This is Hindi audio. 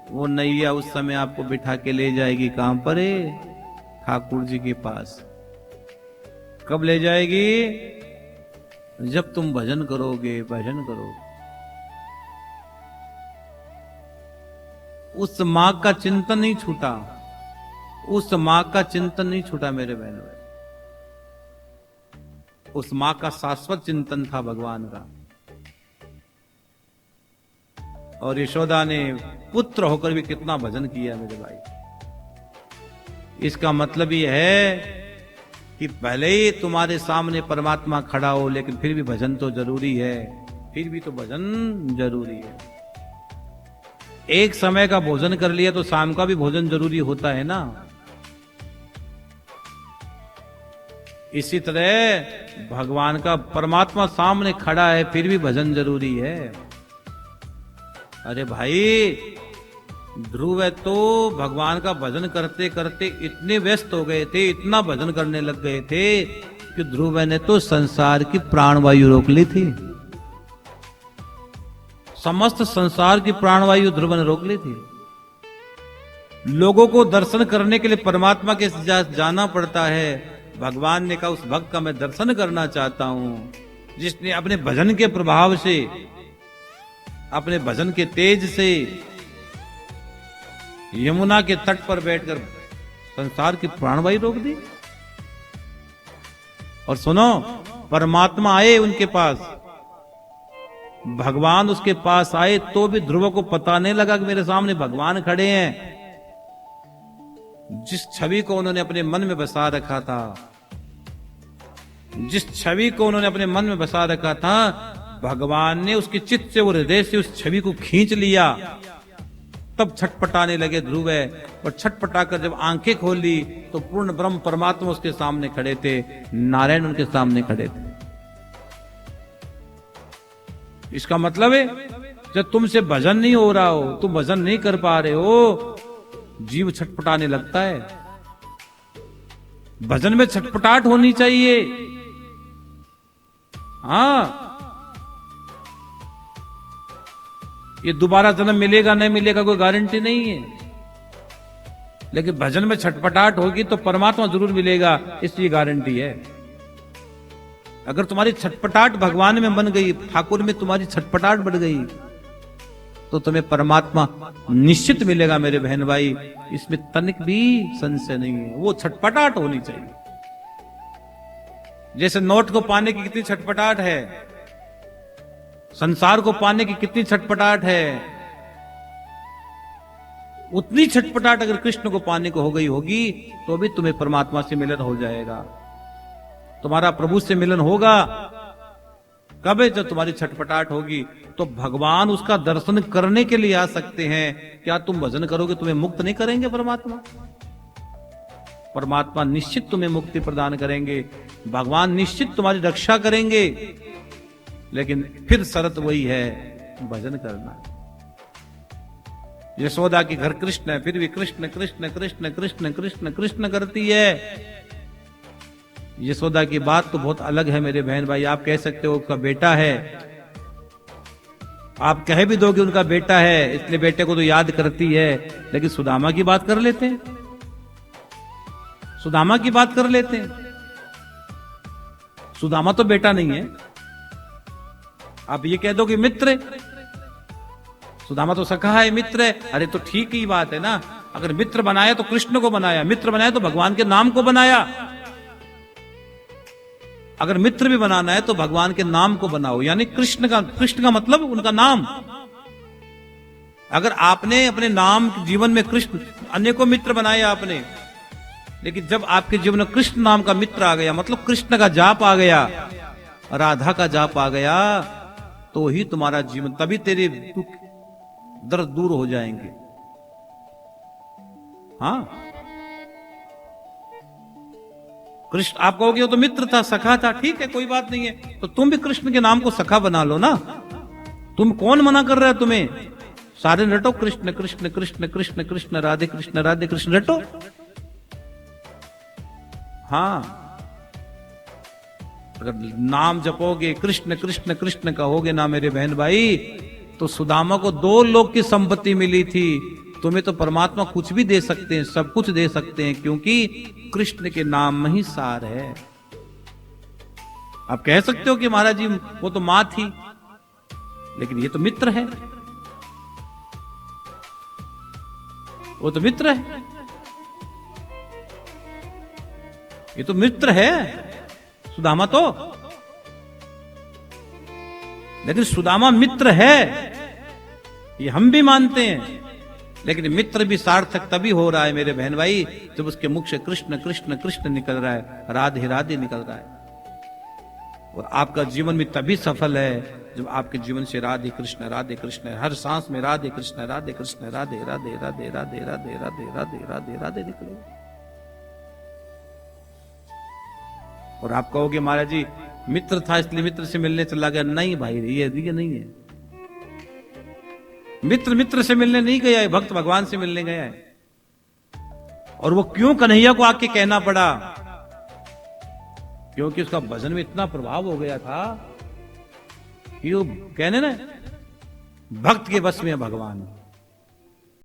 वो नैया उस समय आपको बिठा के ले जाएगी कहां पर है? ठाकुर जी के पास। कब ले जाएगी? जब तुम भजन करोगे, भजन करोगे। उस मां का चिंतन नहीं छूटा, उस मां का चिंतन नहीं छूटा मेरे बहन भाई। उस मां का शाश्वत चिंतन था भगवान का। और यशोदा ने पुत्र होकर भी कितना भजन किया मेरे भाई। इसका मतलब यह है कि भले ही तुम्हारे सामने परमात्मा खड़ा हो, लेकिन फिर भी भजन तो जरूरी है, फिर भी तो भजन जरूरी है। एक समय का भोजन कर लिया तो शाम का भी भोजन जरूरी होता है ना। इसी तरह भगवान का, परमात्मा सामने खड़ा है फिर भी भजन जरूरी है। अरे भाई, ध्रुव है तो भगवान का भजन करते करते इतने व्यस्त हो गए थे, इतना भजन करने लग गए थे कि ध्रुव ने तो संसार की प्राणवायु रोक ली थी। समस्त संसार की प्राणवायु ध्रुव ने रोक ली थी। लोगों को दर्शन करने के लिए परमात्मा के जाना पड़ता है। भगवान ने कहा उस भक्त का मैं दर्शन करना चाहता हूं जिसने अपने भजन के प्रभाव से, अपने भजन के तेज से यमुना के तट पर बैठकर संसार की प्राणवायु रोक दी। और सुनो, परमात्मा आए उनके पास, भगवान उसके पास आए तो भी ध्रुव को पता नहीं लगा कि मेरे सामने भगवान खड़े हैं। जिस छवि को उन्होंने अपने मन में बसा रखा था, जिस छवि को उन्होंने अपने मन में बसा रखा था, भगवान ने उसके चित्त से, वो हृदय से उस छवि को खींच लिया। तब छटपटाने लगे ध्रुव है। और छटपटा कर जब आंखें खोल ली तो पूर्ण ब्रह्म परमात्मा उसके सामने खड़े थे, नारायण उनके सामने खड़े थे। इसका मतलब है जब तुमसे भजन नहीं हो रहा हो, तुम भजन नहीं कर पा रहे हो, जीव छटपटाने लगता है। भजन में छटपटाहट होनी चाहिए। हाँ, ये दोबारा जन्म मिलेगा नहीं मिलेगा कोई गारंटी नहीं है, लेकिन भजन में छटपटाहट होगी तो परमात्मा जरूर मिलेगा, इसकी गारंटी है। अगर तुम्हारी छटपटाहट भगवान में बन गई, ठाकुर में तुम्हारी छटपटाहट बढ़ गई, तो तुम्हें परमात्मा निश्चित मिलेगा मेरे बहन भाई। इसमें तनिक भी संशय नहीं है। वो छटपटाहट होनी चाहिए। जैसे नोट को पाने की कितनी छटपटाहट है, संसार को पाने की कितनी छटपटाहट है, उतनी छटपटाहट अगर कृष्ण को पाने को हो गई होगी तो भी तुम्हें परमात्मा से मिलन हो जाएगा। तुम्हारा प्रभु से मिलन होगा कब है? जब तुम्हारी छटपटाहट होगी। तो भगवान उसका दर्शन करने के लिए आ सकते हैं। क्या तुम भजन करोगे तुम्हें मुक्त नहीं करेंगे परमात्मा? परमात्मा निश्चित तुम्हें मुक्ति प्रदान करेंगे, भगवान निश्चित तुम्हारी रक्षा करेंगे, लेकिन फिर शर्त वही है, भजन करना। यशोदा के घर कृष्ण है, फिर भी कृष्ण कृष्ण कृष्ण कृष्ण कृष्ण कृष्ण करती है। यशोदा की बात तो बहुत अलग है मेरे बहन भाई। आप कह सकते हो उसका बेटा है, आप कह भी दोगे उनका बेटा है, इसलिए बेटे को तो याद करती है, लेकिन सुदामा की बात कर लेते हैं, सुदामा की बात कर लेते हैं। सुदामा तो बेटा नहीं है। आप ये कह दो कि मित्र, सुदामा तो सखा है, मित्र है। अरे तो ठीक ही बात है ना। अगर मित्र बनाया तो कृष्ण को बनाया, मित्र बनाया तो भगवान के नाम को बनाया। अगर मित्र भी बनाना है तो भगवान के नाम को बनाओ, यानी कृष्ण का मतलब उनका नाम। अगर आपने अपने नाम जीवन में कृष्ण, अन्य को मित्र बनाया आपने, लेकिन जब आपके जीवन में कृष्ण नाम का मित्र आ गया, मतलब कृष्ण का जाप आ गया, राधा का जाप आ गया, तो ही तुम्हारा जीवन, तभी तेरे दुख दर्द दूर हो जाएंगे। हाँ, कृष्ण आप कहोगे वो तो मित्र था, सखा था, ठीक है कोई बात नहीं है, तो तुम भी कृष्ण के नाम को सखा बना लो ना। तुम कौन मना कर रहा है तुम्हें? सारे रटो, कृष्ण कृष्ण कृष्ण कृष्ण कृष्ण राधे कृष्ण रटो। हाँ, अगर नाम जपोगे, कृष्ण कृष्ण कृष्ण कहोगे ना मेरे बहन भाई, तो सुदामा को 2 लोक की संपत्ति मिली थी, तुम्हें तो परमात्मा कुछ भी दे सकते हैं, सब कुछ दे सकते हैं, क्योंकि कृष्ण के नाम में ही सार है। आप कह सकते हो कि महाराज जी वो तो मां थी, लेकिन ये तो मित्र है, वो तो मित्र है, ये तो मित्र है सुदामा तो। लेकिन सुदामा मित्र है ये हम भी मानते हैं, लेकिन मित्र भी सार्थक तभी हो रहा है मेरे बहन भाई जब उसके मुख से कृष्ण कृष्ण कृष्ण निकल रहा है, राधे राधे निकल रहा है। और आपका जीवन भी तभी सफल है जब आपके जीवन से राधे कृष्ण हर सांस में राधे कृष्ण राधे कृष्ण राधे राधे राधे राधे राधे राधे राधे राधे राधे निकले। और आप कहोगे महाराज जी मित्र था इसलिए मित्र से मिलने चला गया। नहीं भाई, ये नहीं है। मित्र मित्र से मिलने नहीं गया है, भक्त भगवान से मिलने गया है। और वो क्यों कन्हैया को आके कहना पड़ा? क्योंकि उसका भजन में इतना प्रभाव हो गया था कि वो कहने ना भक्त के बस में भगवान।